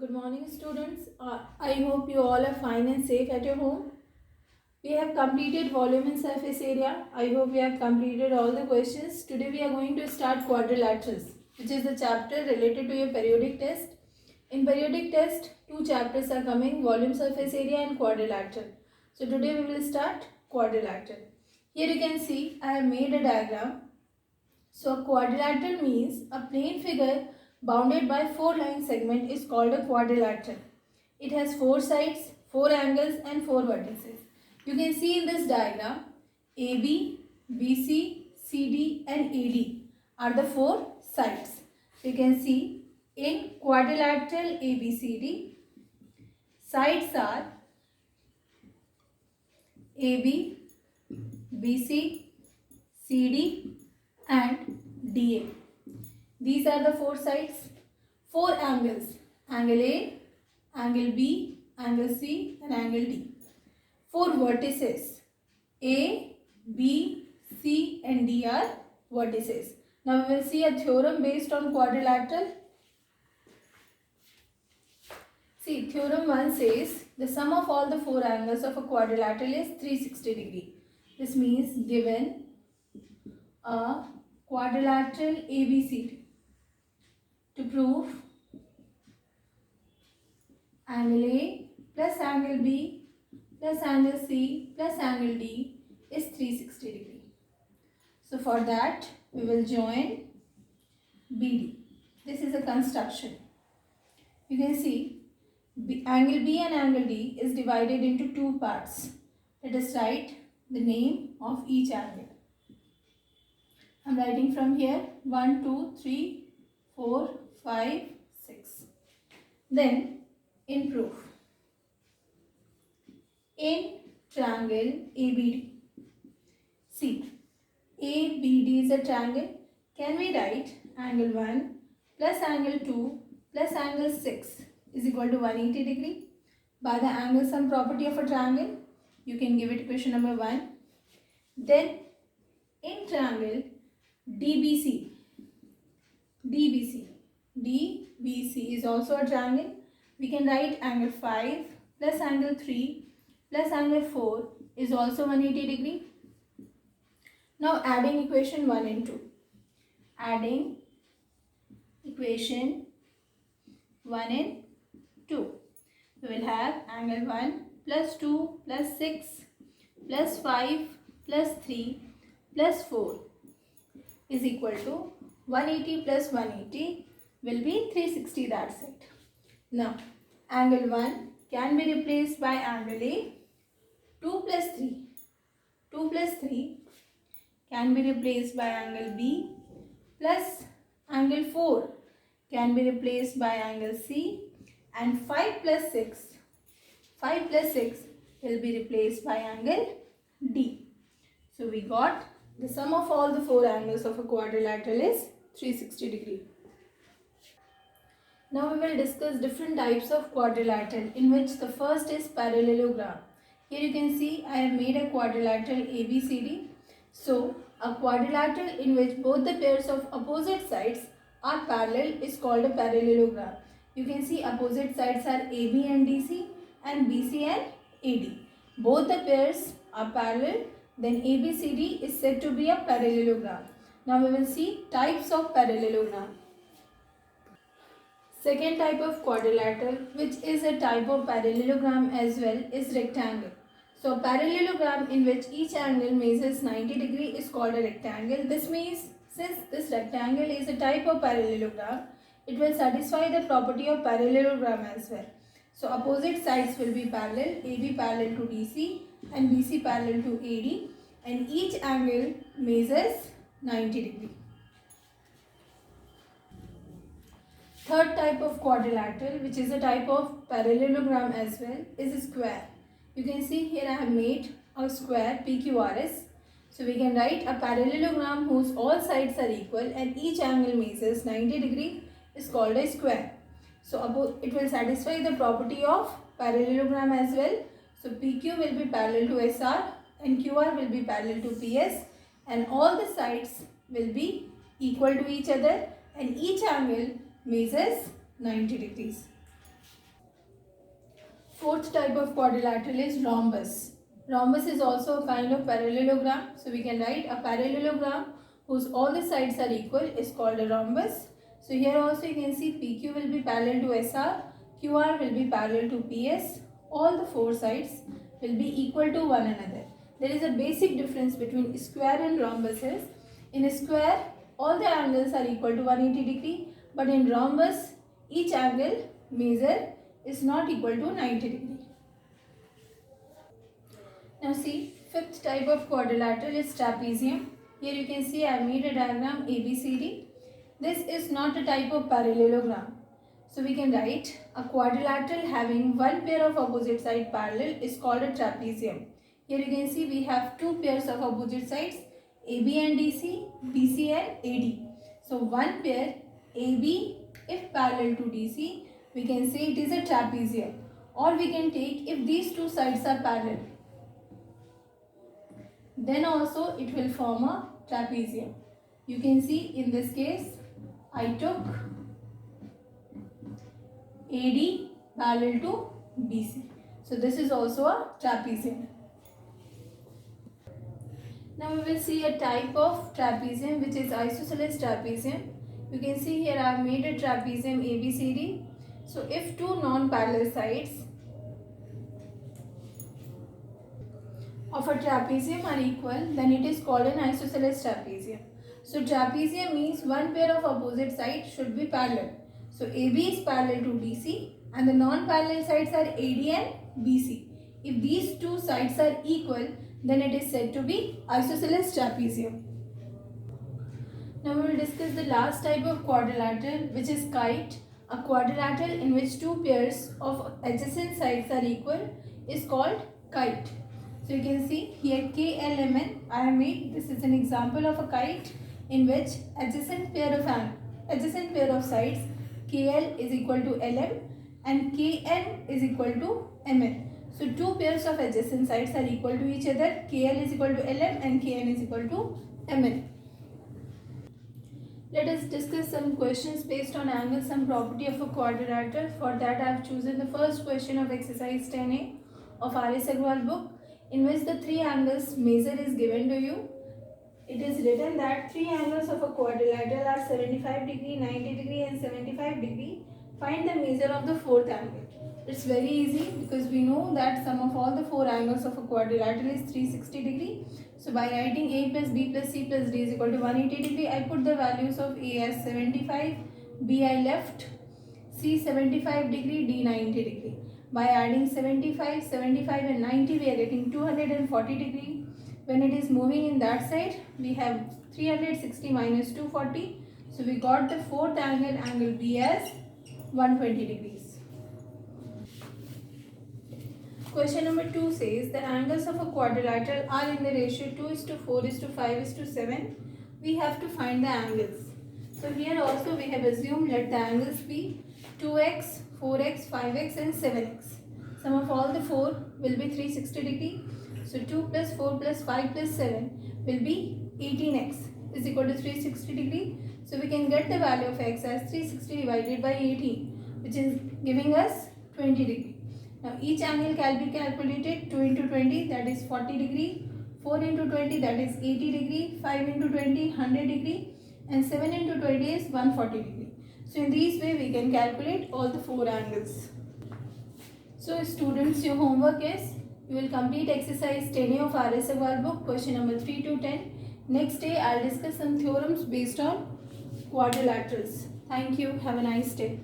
Good morning, students. I hope you all are fine and safe at your home. We have completed volume and surface area. I hope we have completed all the questions. Today we are going to start quadrilaterals, which is the chapter related to your periodic test. In periodic test, two chapters are coming, volume, surface area and quadrilateral. So today we will start quadrilateral. Here you can see I have made a diagram. So a quadrilateral means a plane figure bounded by four line segment is called a quadrilateral. It has four sides, four angles and four vertices. You can see in this diagram AB, BC, CD and AD are the four sides. So you can see in quadrilateral ABCD, sides are AB, BC, CD and DA. These are the four sides. Four angles, angle A, angle B, angle C and angle D. Four vertices, A, B, C and D are vertices. Now we will see a theorem based on quadrilateral. See, theorem 1 says the sum of all the four angles of a quadrilateral is 360 degree. This means given a quadrilateral ABCD, to prove angle A plus angle B plus angle C plus angle D is 360 degree. So for that we will join BD. This is a construction. You can see angle B and angle D is divided into two parts. Let us write the name of each angle. I am writing from here 1, 2, 3, 4, 5, 6. Then in proof, in triangle ABD, see ABD is a triangle. Can we write angle 1 plus angle 2 plus angle 6 is equal to 180 degree? By the angle sum property of a triangle, you can give it equation number 1. Then in triangle DBC is also a triangle. We can write angle 5 plus angle 3 plus angle 4 is also 180 degree. Now adding equation 1 and 2. Adding equation 1 and 2. We will have angle 1 plus 2 plus 6 plus 5 plus 3 plus 4 is equal to 180 plus 180 will be 360, that's it. Now angle 1 can be replaced by angle A. 2 plus 3 can be replaced by angle B plus angle 4 can be replaced by angle C, and 5 plus 6 will be replaced by angle D. So we got the sum of all the four angles of a quadrilateral is 360 degree. Now we will discuss different types of quadrilateral, in which the first is parallelogram. Here you can see I have made a quadrilateral ABCD. So a quadrilateral in which both the pairs of opposite sides are parallel is called a parallelogram. You can see opposite sides are AB and DC and BC and AD. Both the pairs are parallel, then ABCD is said to be a parallelogram. Now we will see types of parallelogram. Second type of quadrilateral, which is a type of parallelogram as well, is rectangle. So parallelogram in which each angle measures 90 degree is called a rectangle. This means since this rectangle is a type of parallelogram, it will satisfy the property of parallelogram as well. So opposite sides will be parallel, AB parallel to DC and BC parallel to AD, and each angle measures 90 degree. Third type of quadrilateral, which is a type of parallelogram as well, is a square. You can see here I have made a square PQRS. So we can write a parallelogram whose all sides are equal and each angle measures 90 degree is called a square. So it will satisfy the property of parallelogram as well. So PQ will be parallel to SR and QR will be parallel to PS, and all the sides will be equal to each other and each angle measures 90 degrees. Fourth type of quadrilateral is rhombus. Rhombus is also a kind of parallelogram. So we can write a parallelogram whose all the sides are equal is called a rhombus. So here also you can see PQ will be parallel to SR, QR will be parallel to PS. All the four sides will be equal to one another. There is a basic difference between square and rhombuses. In a square, all the angles are equal to 180 degree, but in rhombus, each angle measure is not equal to 90 degree. Now see, fifth type of quadrilateral is trapezium. Here you can see I have made a diagram ABCD. This is not a type of parallelogram. So we can write a quadrilateral having one pair of opposite side parallel is called a trapezium. Here you can see we have two pairs of opposite sides, AB and DC, BC and AD. So one pair AB, if parallel to DC, we can say it is a trapezium. Or we can take if these two sides are parallel, then also it will form a trapezium. You can see in this case I took AD parallel to BC. So this is also a trapezium. Now we will see a type of trapezium which is isosceles trapezium. You can see here I have made a trapezium ABCD. So if two non-parallel sides of a trapezium are equal, then it is called an isosceles trapezium. So trapezium means one pair of opposite sides should be parallel. So AB is parallel to DC and the non-parallel sides are AD and BC. If these two sides are equal, then it is said to be isosceles trapezium. Now we will discuss the last type of quadrilateral, which is kite. A quadrilateral in which two pairs of adjacent sides are equal is called kite. So you can see here KLMN I have made. This is an example of a kite in which adjacent pair of sides KL is equal to LM and KN is equal to MN. So two pairs of adjacent sides are equal to each other. KL is equal to LM and KN is equal to MN. Let us discuss some questions based on angle sum property of a quadrilateral. For that I have chosen the first question of exercise 10A of R.S. Agrawal book, in which the three angles measure is given to you. It is written that three angles of a quadrilateral are 75 degree, 90 degree and 75 degree. Find the measure of the fourth angle. It's very easy because we know that sum of all the four angles of a quadrilateral is 360 degree. So by writing A plus B plus C plus D is equal to 180 degree, I put the values of A as 75, B I left, C 75 degree, D 90 degree. By adding 75, 75 and 90, we are getting 240 degree. When it is moving in that side, we have 360 minus 240. So we got the fourth angle, angle B, as 120 degrees. Question number 2 says the angles of a quadrilateral are in the ratio 2:4:5:7. We have to find the angles. So here also we have assumed let the angles be 2x, 4x, 5x and 7x. Sum of all the four will be 360 degree. So 2 plus 4 plus 5 plus 7 will be 18x is equal to 360 degree. So we can get the value of x as 360 divided by 18, which is giving us 20 degree. Now each angle can be calculated. 2 into 20, that is 40 degree, 4 into 20, that is 80 degree, 5 into 20, 100 degree and 7 into 20 is 140 degree. So in this way we can calculate all the four angles. So students, your homework is you will complete exercise 10A of R.S. Agrawal book, question number 3 to 10. Next day I will discuss some theorems based on quadrilaterals. Thank you. Have a nice day.